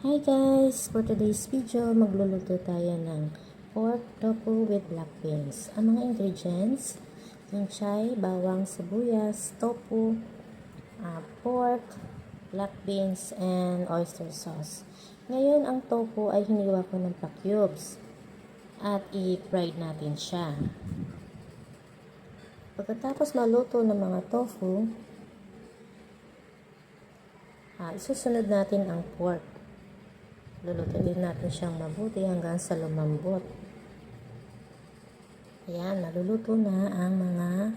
Hi guys! For today's video, magluluto tayo ng pork tofu with black beans. Ang mga ingredients, kinchay, bawang, sibuyas, tofu, pork, black beans, and oyster sauce. Ngayon, ang tofu ay hiniwa ko ng pa-cubes at i-fried natin siya. Pagkatapos maluto ng mga tofu, isusunod natin ang pork. Lulutuin natin siyang mabuti hanggang sa lumambot. Ayan, maluluto na ang mga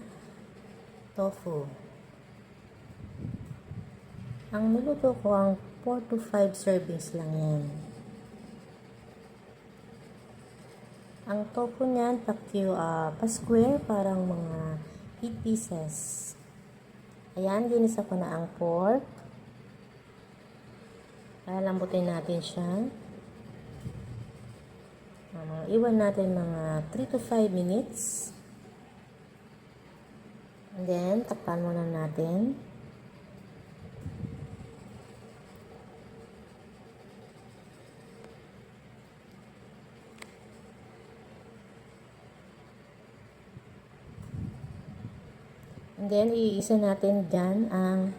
tofu. Ang niluto ko ang 4 to 5 servings lang yan. Ang tofu niyan, pa-square, parang mga 8 pieces. Ayan, ginisa ko na ang pork. Lalambutin natin siya. Iwan natin mga 3 to 5 minutes. And then, takpan muna natin. And then, iisa natin dyan ang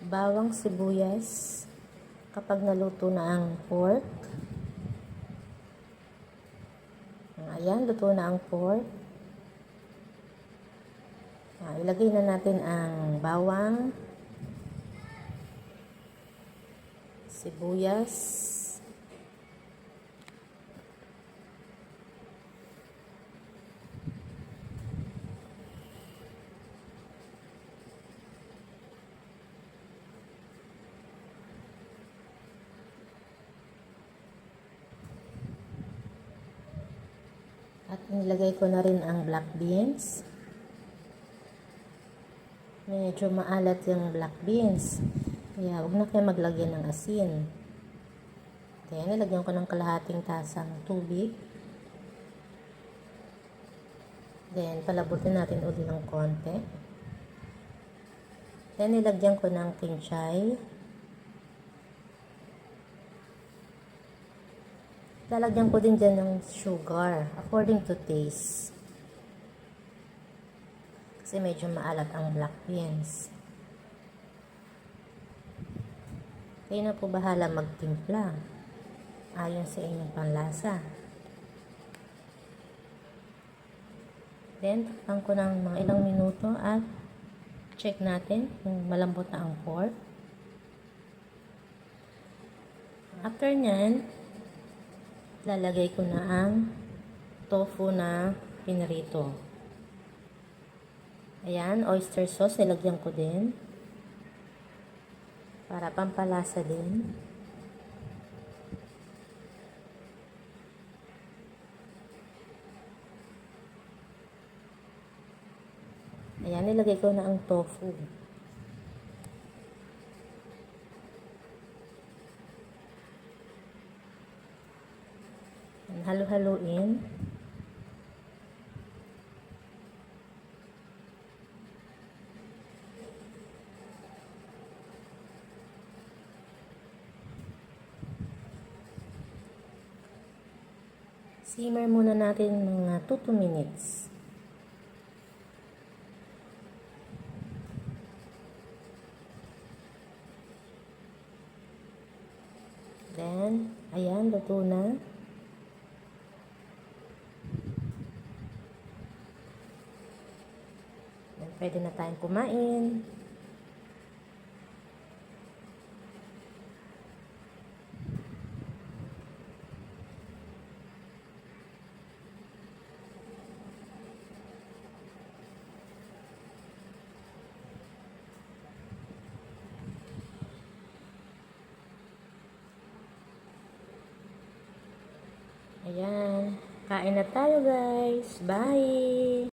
bawang, sibuyas kapag naluto na ang pork. Ayan, luto na ang pork. Ilagay na natin ang bawang, sibuyas, at nilagay ko na rin ang black beans. Medyo maalat yung black beans, kaya huwag na kayo maglagyan ng asin. Kaya nilagyan ko ng kalahating tasang tubig. Then palabutin natin ulit ng konti. Then nilagyan ko ng kinchay. Lalagyan ko din dyan ng sugar according to taste. Kasi medyo maalat ang black beans. Kayo na po bahala magtimpla ayon sa inyong panlasa. Then, takpan ko ng mga ilang minuto at check natin kung malambot na ang pork. After nyan, lalagay ko na ang tofu na pinirito. Ayan, oyster sauce, nilagyan ko din. Para pampalasa din. Ayan, nilagay ko na ang tofu. Halo-haluin. Simmer muna natin mga 2 minutes. Then, ayan, luto na. Then, pwede na tayong kumain. Ayan. Kain na tayo guys. Bye!